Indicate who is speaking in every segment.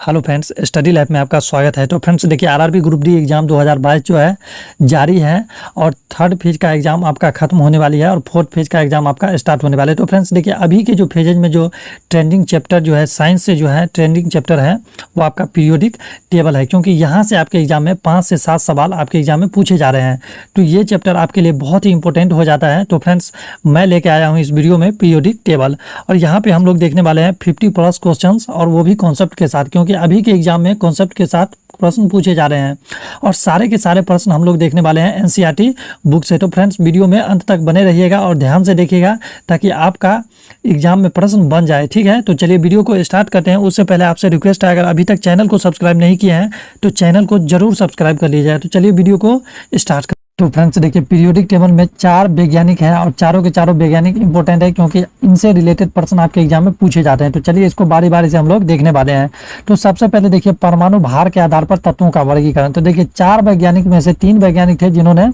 Speaker 1: Hello friends, study lab में आपका स्वागत है। तो फ्रेंड्स देखिए, आरआरबी ग्रुप डी एग्ज़ाम 2022 जो है जारी है और थर्ड फेज का एग्ज़ाम आपका ख़त्म होने वाली है और फोर्थ फेज का एग्ज़ाम आपका स्टार्ट होने वाला है। तो फ्रेंड्स देखिए, अभी के जो फेजेज में जो ट्रेंडिंग चैप्टर जो है साइंस से जो है ट्रेंडिंग चैप्टर है वो आपका पीरियोडिक टेबल है, क्योंकि यहाँ से आपके एग्ज़ाम में 5 से 7 सवाल आपके एग्ज़ाम में पूछे जा रहे हैं। तो ये चैप्टर आपके लिए बहुत ही इंपॉर्टेंट हो जाता है। तो फ्रेंड्स मैं लेके आया हूँ इस वीडियो में पीरियोडिक टेबल, और यहाँ पे हम लोग देखने वाले हैं 50+ क्वेश्चंस, और वो भी कॉन्सेप्ट के साथ, क्योंकि अभी के एग्जाम में कॉन्सेप्ट के साथ प्रश्न पूछे जा रहे हैं और सारे के सारे प्रश्न हम लोग देखने वाले हैं एनसीईआरटी बुक से। तो फ्रेंड्स वीडियो में अंत तक बने रहिएगा और ध्यान से देखिएगा ताकि आपका एग्जाम में प्रश्न बन जाए। ठीक है, तो चलिए वीडियो को स्टार्ट करते हैं। उससे पहले आपसे रिक्वेस्ट है, अगर अभी तक चैनल को सब्सक्राइब नहीं किया है तो चैनल को जरूर सब्सक्राइब कर लीजिए। तो चलिए वीडियो को स्टार्ट कर। तो फ्रेंड्स देखिए, पीरियोडिक टेबल में 4 वैज्ञानिक हैं और चारों के चारों वैज्ञानिक इंपॉर्टेंट है, क्योंकि इनसे रिलेटेड प्रश्न आपके एग्जाम में पूछे जाते हैं। तो चलिए इसको बारी बारी से हम लोग देखने वाले हैं। तो सबसे पहले देखिए, परमाणु भार के आधार पर तत्वों का वर्गीकरण। तो देखिए, 4 वैज्ञानिक में से 3 वैज्ञानिक थे जिन्होंने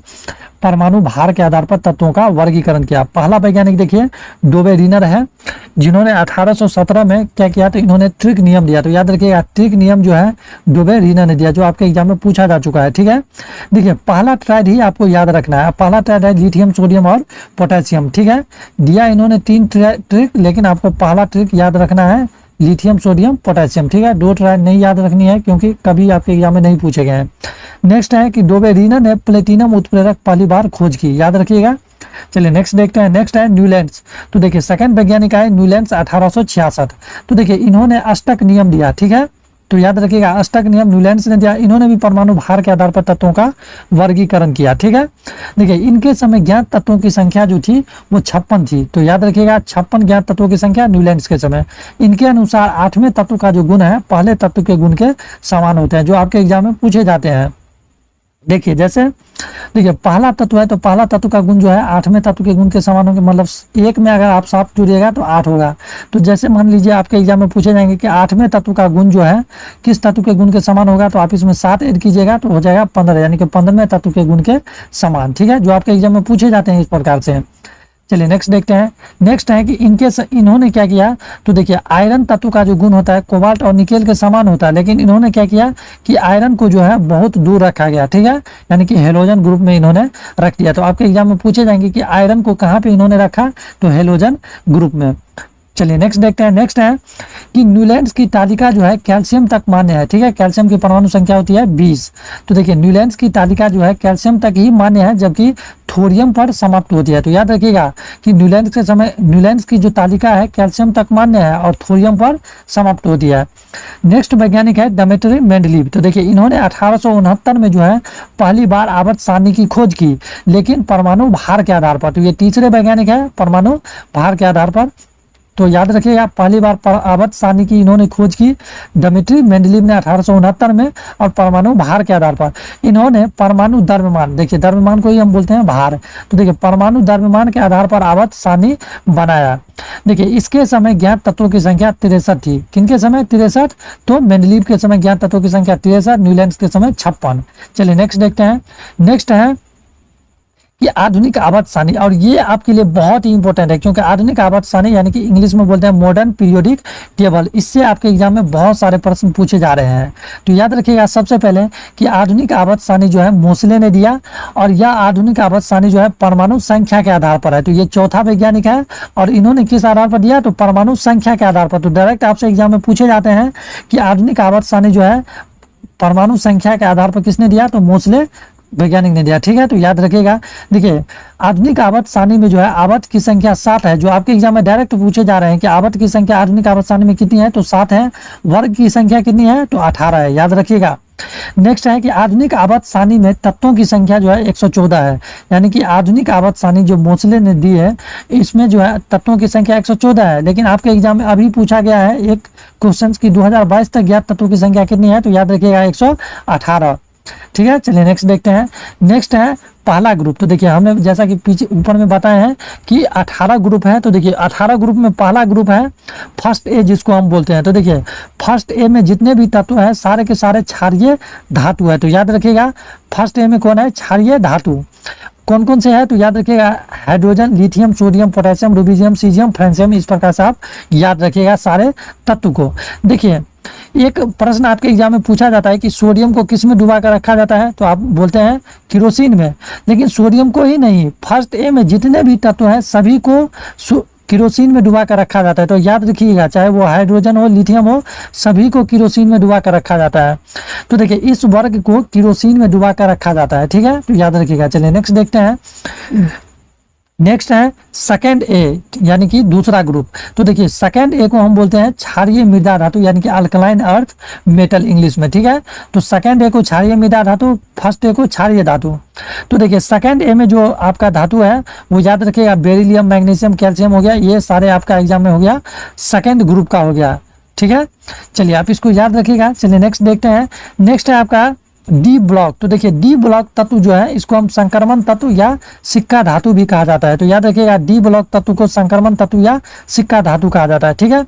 Speaker 1: परमाणु भार के आधार पर तत्वों का वर्गीकरण किया। पहला वैज्ञानिक देखिए डोबे रिनर है, जिन्होंने 1817 में क्या किया, तो इन्होंने ट्रिक नियम दिया। तो याद रखिएगा, ट्रिक नियम जो है डोबे रिनर ने दिया, जो आपके एग्जाम में पूछा जा चुका है। ठीक है, देखिए पहला ट्राइड ही आपको याद रखना है। पहला ट्राइड है लिथियम, सोडियम और पोटेशियम। ठीक है, दिया इन्होंने 3 ट्रिक, लेकिन आपको पहला ट्रिक याद रखना है लिथियम, सोडियम, पोटेशियम। ठीक है, 2 ट्राइड नहीं याद रखनी है क्योंकि कभी आपके एग्जाम में नहीं पूछे गए हैं। नेक्स्ट है कि डोबे रिनर ने प्लेटिनम उत्प्रेरक पहली बार खोज की, याद रखिएगा। चलिए नेक्स्ट देखते हैं। नेक्स्ट है न्यूलैंड्स। तो देखिए सेकंड वैज्ञानिक है न्यूलैंड्स 1866। तो देखिए इन्होंने अष्टक नियम दिया। ठीक है, तो याद रखिएगा अष्टक नियम न्यूलैंड्स ने दिया। इन्होंने भी परमाणु भार के आधार पर तत्वों का वर्गीकरण किया। ठीक है, देखिए इनके समय ज्ञात तत्वों की संख्या जो थी वो 56 थी। तो याद रखिएगा 56 ज्ञात तत्वों की संख्या न्यूलैंड्स के समय। इनके अनुसार 8वें तत्व का जो गुण है पहले तत्व के गुण के समान होते हैं, जो आपके एग्जाम में पूछे जाते हैं। देखिए जैसे देखिए पहला तत्व है तो पहला तत्व का गुण जो है 8वें तत्व के गुण के समान होंगे, मतलब 1 में अगर आप 7 जुड़िएगा तो 8 होगा। तो जैसे मान लीजिए आपके एग्जाम में पूछे जाएंगे कि 8वें तत्व का गुण जो है किस तत्व के गुण के समान होगा, तो आप इसमें 7 ऐड कीजिएगा तो हो जाएगा 15, यानी कि 15वें तत्व के गुण के समान। ठीक है, जो आपके एग्जाम में पूछे जाते हैं इस प्रकार से। चलिए नेक्स्ट देखते हैं। नेक्स्ट है कि इन्होंने क्या किया, तो देखिए आयरन तत्व का जो गुण होता है कोबाल्ट और निकेल के समान होता है, लेकिन इन्होंने क्या किया कि आयरन को जो है बहुत दूर रखा गया। ठीक है, यानी कि हेलोजन ग्रुप में इन्होंने रख दिया। तो आपके एग्जाम में पूछे जाएंगे कि आयरन को कहाँ पे इन्होंने रखा, तो हेलोजन ग्रुप में। चलिए नेक्स्ट देखते हैं। नेक्स्ट है कि न्यूलैंड्स की तालिका जो है कैल्शियम तक मान्य है। ठीक है, कैल्शियम की परमाणु संख्या होती है 20। तो देखिए न्यूलैंड्स की तालिका जो है कैल्शियम तक ही मान्य है, जबकि थोरियम पर समाप्त होती है। तो याद रखिएगा कि न्यूलैंड्स की जो तालिका है कैल्शियम तक मान्य है और थोरियम पर समाप्त होती है। नेक्स्ट वैज्ञानिक है डिमित्री मेंडलीव। तो देखिए इन्होंने 1869 में जो है पहली बार आवर्त सारणी की खोज की, लेकिन परमाणु भार के आधार पर। तो ये तीसरे वैज्ञानिक है परमाणु भार के आधार पर। तो याद रखिएगा पहली बार आवर्त सारणी की इन्होंने खोज की डिमित्री मेंडलीव ने 1869 में, और परमाणु भार के आधार पर इन्होंने परमाणु द्रव्यमान, देखिए द्रव्यमान को ही हम बोलते हैं भार, तो देखिए परमाणु द्रव्यमान के आधार पर आवर्त सारणी बनाया। देखिए इसके समय ज्ञात तत्वों की संख्या 63 थी। किनके समय 63, तो मेंडलीव के समय ज्ञात तत्वों की संख्या 63, न्यूलैंड्स के समय 56। चलिए नेक्स्ट देखते हैं। नेक्स्ट है ये आधुनिक आवर्त सारणी, और ये आपके लिए बहुत ही इंपॉर्टेंट है, क्योंकि आधुनिक आवर्त सारणी यानी कि इंग्लिश में बोलते हैं मॉडर्न पीरियोडिक टेबल, इससे आपके एग्जाम में बहुत सारे प्रश्न पूछे जा रहे हैं। तो याद रखिएगा सबसे पहले कि आधुनिक आवर्त सारणी जो है मोसले ने दिया, और यह आधुनिक आवर्त सारणी जो है परमाणु संख्या के आधार पर है। तो ये चौथा वैज्ञानिक है, और इन्होंने किस आधार पर दिया, तो परमाणु संख्या के आधार पर। तो डायरेक्ट आपसे एग्जाम में पूछे जाते हैं कि आधुनिक आवर्त सारणी जो है परमाणु संख्या के आधार पर किसने दिया, तो मोसले वैज्ञानिक ने दिया। ठीक है, तो याद रखिएगा। देखिए आधुनिक आवर्त सारणी में जो है आवर्त की संख्या 7 है, जो आपके एग्जाम में डायरेक्ट पूछे जा रहे हैं कि आवर्त की संख्या आधुनिक आवर्त सारणी में कितनी है, तो 7 है। वर्ग की संख्या कितनी है, तो 18 है, याद रखिएगा। नेक्स्ट है कि आधुनिक आवर्त सारणी में तत्वों की संख्या जो है 114 है, यानी कि आधुनिक आवर्त सारणी जो मोसले ने दी है इसमें जो है तत्वों की संख्या 114 है, लेकिन आपके एग्जाम में अभी पूछा गया है एक क्वेश्चन की 2022 तक ज्ञात तत्वों की संख्या कितनी है, तो याद रखिएगा 118। ठीक है, चलिए नेक्स्ट देखते हैं। नेक्स्ट है पहला ग्रुप। तो देखिए हमने जैसा कि पीछे ऊपर में बताया है कि 18 ग्रुप है। तो देखिए 18 ग्रुप में पहला ग्रुप है फर्स्ट ए, जिसको हम बोलते हैं। तो देखिए फर्स्ट ए में जितने भी तत्व है सारे के सारे क्षारीय धातु है। तो याद रखिएगा फर्स्ट ए में कौन है, क्षारीय धातु। कौन कौन से है तो याद रखिएगा, hydrogen, lithium, sodium, potassium, rubidium, caesium, francium, इस प्रकार से आप याद रखिएगा सारे तत्व को। देखिए एक प्रश्न आपके एग्जाम में पूछा जाता है कि सोडियम को किस में डुबा कर रखा जाता है, तो आप बोलते हैं केरोसिन में, लेकिन सोडियम को ही नहीं, फर्स्ट ए में जितने भी तत्व हैं सभी को केरोसिन में डुबा कर रखा जाता है। तो याद रखिएगा, चाहे वो हाइड्रोजन हो, लिथियम हो, सभी को केरोसिन में डुबा कर रखा जाता है। तो देखिए इस वर्ग को केरोसिन में डुबा कर रखा जाता है, ठीक है, तो याद रखिएगा। चलिए नेक्स्ट देखते हैं। नेक्स्ट है सेकेंड ए यानी कि दूसरा ग्रुप। तो देखिए सेकेंड ए को हम बोलते हैं क्षारीय मृदा धातु यानी कि अल्कलाइन अर्थ मेटल इंग्लिश में, ठीक है। तो सेकेंड ए को क्षारीय मृदा धातु, फर्स्ट ए को क्षारीय धातु। तो देखिए सेकेंड ए में जो आपका धातु है वो याद रखिएगा, बेरिलियम, मैग्नीशियम, कैल्शियम हो गया, ये सारे आपका एग्जाम में हो गया सेकेंड ग्रुप का हो गया, ठीक है। चलिए आप इसको याद रखिएगा। चलिए नेक्स्ट देखते हैं। नेक्स्ट है आपका डी ब्लॉक। तो देखिए डी ब्लॉक तत्व जो है इसको हम संक्रमण तत्व या सिक्का धातु भी कहा जाता है। तो याद रखिएगा डी ब्लॉक तत्व को संक्रमण तत्व या सिक्का धातु कहा जाता है, ठीक है।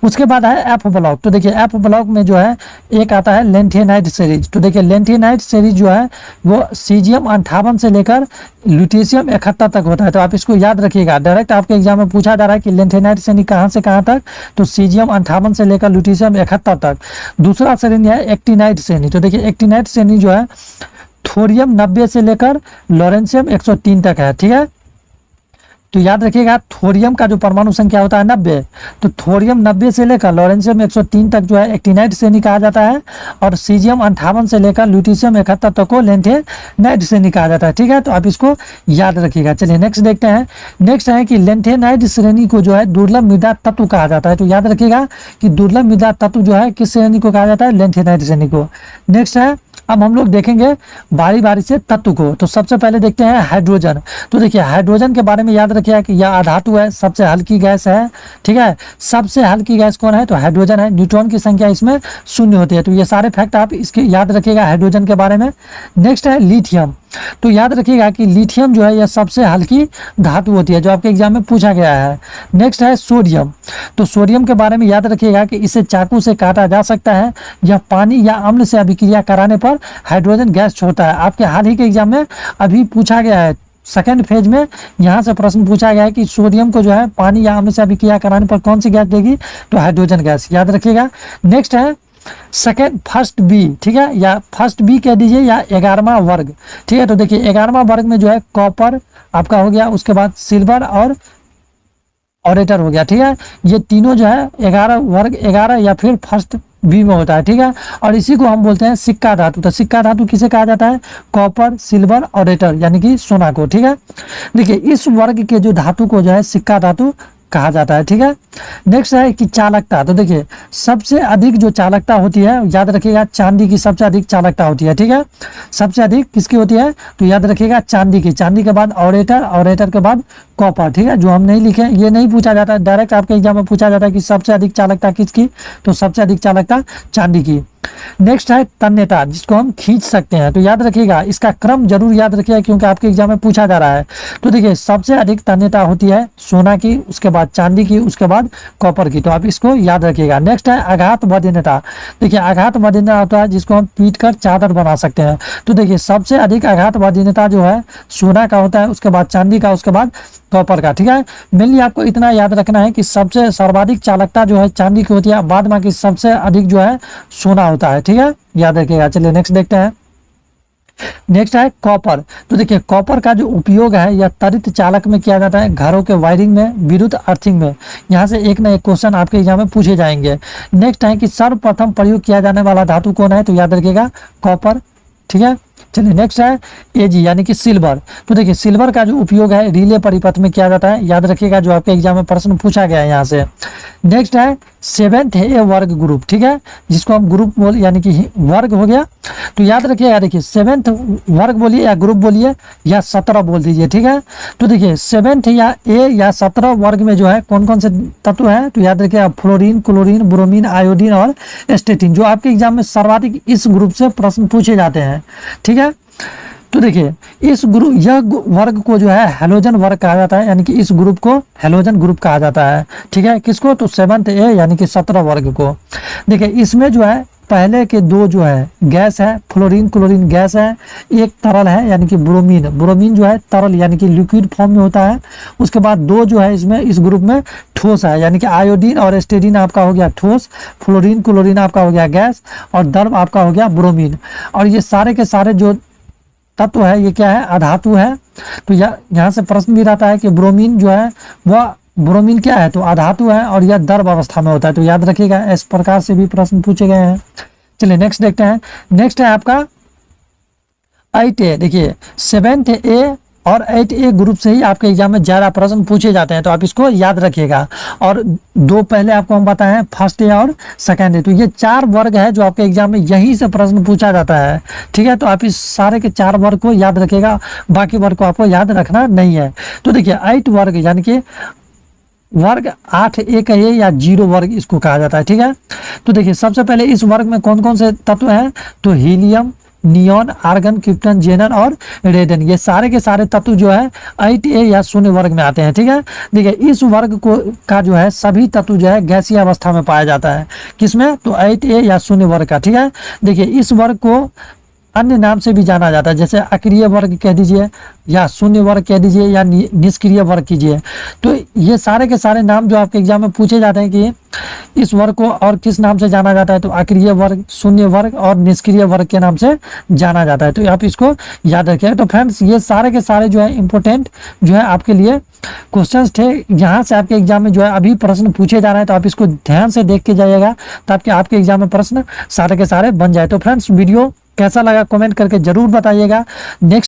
Speaker 1: उसके बाद है एफ ब्लॉक। तो देखिए एफ ब्लॉक में जो है एक आता है लेंथेनाइट सीरीज। तो देखिए लेंथेनाइट सीरीज जो है वो सीजियम 58 से लेकर ल्यूटेशियम 71 तक होता है। तो आप इसको याद रखिएगा, डायरेक्ट आपके एग्जाम में पूछा जा रहा है कि लेंथेनाइट श्रेणी कहाँ से कहाँ तक, तो सीजियम 58 से लेकर ल्यूटेशियम 71 तक। दूसरा श्रेणी है एक्टिनाइट श्रेणी। तो देखिए एक्टिनाइट श्रेणी जो है थोरियम 90 से लेकर लॉरेंशियम 103 तक है, ठीक है। तो याद रखिएगा थोरियम का जो परमाणु संख्या होता है 90, तो थोरियम 90 से लेकर लॉरेंशियम 103 तक जो है एक्टिनाइट श्रेणी कहा जाता है, और सीजियम 58 से लेकर ल्यूटेशियम 71 तक को लेंथेनाइट श्रेणी कहा जाता है, ठीक है। तो आप इसको याद रखिएगा। चलिए नेक्स्ट देखते हैं। नेक्स्ट है कि लेंथेनाइट श्रेणी को जो है दुर्लभ मृदा तत्व कहा जाता है। तो याद रखिएगा कि दुर्लभ मृदा तत्व जो है किस श्रेणी को कहा जाता है, लेंथेनाइट श्रेणी को। नेक्स्ट है, अब हम लोग देखेंगे बारी बारी से तत्व को। तो सबसे पहले देखते हैं हाइड्रोजन। तो देखिए हाइड्रोजन के बारे में याद रखिएगा कि यह अधातु है, सबसे हल्की गैस है, ठीक है। सबसे हल्की गैस कौन है, तो हाइड्रोजन है। न्यूट्रॉन की संख्या इसमें 0 होती है। तो ये सारे फैक्ट आप इसके याद रखिएगा हाइड्रोजन के बारे में। नेक्स्ट है लिथियम। तो याद रखिएगा कि लिथियम जो है यह सबसे हल्की धातु होती है, जो आपके एग्जाम में पूछा गया है। नेक्स्ट है सोडियम। तो सोडियम के बारे में याद रखिएगा कि इसे चाकू से काटा जा सकता है, यह पानी या अम्ल से अभिक्रिया कराने पर हाइड्रोजन गैस छोड़ता है। आपके हाल ही के एग्जाम में अभी पूछा गया है, सेकेंड फेज में यहाँ से प्रश्न पूछा गया है कि सोडियम को जो है पानी या अम्ल से अभिक्रिया कराने पर कौन सी गैस देगी, तो हाइड्रोजन गैस, याद रखिएगा। नेक्स्ट है सेकेंड फर्स्ट बी, ठीक है, या फर्स्ट बी कह दीजिए, या 11वां वर्ग, ठीक है। तो देखिए 11वां वर्ग में जो है कॉपर आपका हो गया, उसके बाद सिल्वर और ऑरेटर हो गया, ठीक है। ये तीनों जो है 11 वर्ग 11 या फिर फर्स्ट बी में होता है, ठीक है। और इसी को हम बोलते हैं सिक्का धातु। तो सिक्का धातु किसे कहा जाता है, कॉपर, सिल्वर, ऑरेटर यानी कि सोना को, ठीक है। देखिए इस वर्ग के जो धातु को जो है सिक्का धातु कहा जाता है, ठीक है। नेक्स्ट है कि चालकता। तो देखिए सबसे अधिक जो चालकता होती है, याद रखिएगा चांदी की सबसे अधिक चालकता होती है, ठीक है। सबसे अधिक किसकी होती है, तो याद रखिएगा चांदी की। चांदी के बाद ऑरेटर, ऑरेटर के बाद कॉपर, ठीक है। जो हम नहीं लिखे, ये नहीं पूछा जाता, डायरेक्ट आपके एग्जाम में पूछा जाता है कि सबसे अधिक चालकता किसकी, तो सबसे अधिक चालकता चांदी की। नेक्स्ट है तन्यता, जिसको हम खींच सकते हैं। तो याद रखिएगा, इसका क्रम जरूर याद रखिएगा क्योंकि आपके एग्जाम में पूछा जा रहा है। तो देखिए सबसे अधिक तन्यता होती है सोना की, उसके बाद चांदी की, उसके बाद कॉपर की। तो आप इसको याद रखिएगा। नेक्स्ट है आघात बदीनता। देखिए आघात बदीनता होता है जिसको हम पीट कर चादर बना सकते हैं। तो देखिए सबसे अधिक आघात बदीनता जो है सोना का होता है, उसके बाद चांदी का, उसके बाद कॉपर का, ठीक है। मेनली आपको इतना याद रखना है कि सबसे सर्वाधिक चालकता जो है चांदी की होती है, बाद में की सबसे अधिक जो है सोना होता है, ठीक है, याद रखिएगा। चलिए नेक्स्ट देखते हैं। नेक्स्ट है कॉपर। तो देखिए कॉपर का जो उपयोग है यह त्वरित चालक में किया जाता है, घरों के वायरिंग में, विद्युत अर्थिंग में। यहाँ से एक ना एक क्वेश्चन आपके एग्जाम में पूछे जाएंगे। नेक्स्ट है कि सर्वप्रथम प्रयोग किया जाने वाला धातु कौन है, तो याद रखिएगा कॉपर, ठीक है। चलिए नेक्स्ट है एजी यानी कि सिल्वर। तो देखिए सिल्वर का जो उपयोग है रिले परिपथ में किया जाता है, याद रखिएगा, जो आपके एग्जाम में प्रश्न पूछा गया है यहाँ से। नेक्स्ट है सेवेंथ ए वर्ग ग्रुप, ठीक है, जिसको हम ग्रुप बोल यानी कि वर्ग हो गया। तो याद रखिएगा, देखिए सेवेंथ वर्ग बोलिए या ग्रुप बोलिए या 17 बोल दीजिए, ठीक है। तो देखिए सेवेंथ या ए या 17 वर्ग में जो है कौन कौन से तत्व है, तो याद रखिएगा फ्लोरीन, क्लोरीन, ब्रोमीन, आयोडीन और एस्टेटिन, जो आपके एग्जाम में सर्वाधिक इस ग्रुप से प्रश्न पूछे जाते हैं, ठीक है। तो देखिए इस ग्रुप, यह वर्ग को जो है हेलोजन वर्ग कहा जाता है, यानी कि इस ग्रुप को हेलोजन ग्रुप कहा जाता है, ठीक है। किसको, तो सेवंथ ए यानी कि 17 वर्ग को। देखिए इसमें जो है पहले के दो जो है गैस है, फ्लोरीन क्लोरीन गैस है, एक तरल है यानी कि ब्रोमीन, ब्रोमीन जो है तरल यानी कि लिक्विड फॉर्म में होता है। उसके बाद दो जो है इसमें इस ग्रुप में ठोस है यानी कि आयोडीन और एस्टेडीन आपका हो गया ठोस, फ्लोरीन क्लोरीन आपका हो गया गैस और द्रव आपका हो गया ब्रोमीन। और ये सारे के सारे जो तत्व है ये क्या है, अधातु है। तो यहाँ से प्रश्न भी रहता है कि ब्रोमीन जो है वह ब्रोमीन क्या है, तो अधातु है और यह द्रव अवस्था में होता है। तो याद रखिएगा, इस प्रकार से भी प्रश्न पूछे गए हैं। चलिए नेक्स्ट देखते हैं। नेक्स्ट है आपका 8A। देखिए 7th A और 8A ग्रुप से ही आपके एग्जाम में ज़्यादा प्रश्न पूछे जाते हैं, तो आप इसको याद रखिएगा। और दो पहले आपको हम बताए हैं, फर्स्ट A और सेकेंड A। तो ये 4 वर्ग है जो आपके एग्जाम में यहीं से प्रश्न पूछा जाता है, ठीक है। तो आप इस सारे के 4 वर्ग को याद रखिएगा, बाकी वर्ग को आपको याद रखना नहीं है। तो देखिए 8 वर्ग यानी कि वर्ग 8A कहिए या 0 वर्ग इसको कहा जाता है, ठीक है। तो देखिए सबसे पहले इस वर्ग में कौन कौन से तत्व हैं, तो हीलियम, नियॉन, आर्गन, क्रिप्टन, जेनन और रेडन, ये सारे के सारे तत्व जो है 8A या शून्य वर्ग में आते हैं, ठीक है। देखिए इस वर्ग को का जो है सभी तत्व जो है गैसीय अवस्था में पाया जाता है, किसमें, तो 8A या शून्य वर्ग का, ठीक है। देखिए इस वर्ग को अन्य नाम से भी जाना जाता है, जैसे अक्रिय वर्ग कह दीजिए या शून्य वर्ग कह दीजिए या निष्क्रिय वर्ग कीजिए। तो ये सारे के सारे नाम जो आपके एग्जाम में पूछे जाते हैं कि इस वर्ग को और किस नाम से जाना जाता है, तो अक्रिय वर्ग, शून्य वर्ग और निष्क्रिय वर्ग के नाम से जाना जाता है। तो आप इसको याद रखिए। तो फ्रेंड्स ये सारे के सारे जो है इंपॉर्टेंट जो है आपके लिए क्वेश्चंस थे, यहाँ से आपके एग्जाम में जो है अभी प्रश्न पूछे जा रहे हैं। तो आप इसको ध्यान से देख के जाइएगा ताकि आपके एग्जाम में प्रश्न सारे के सारे बन जाए। तो फ्रेंड्स वीडियो कैसा लगा कमेंट करके जरूर बताइएगा। नेक्स्ट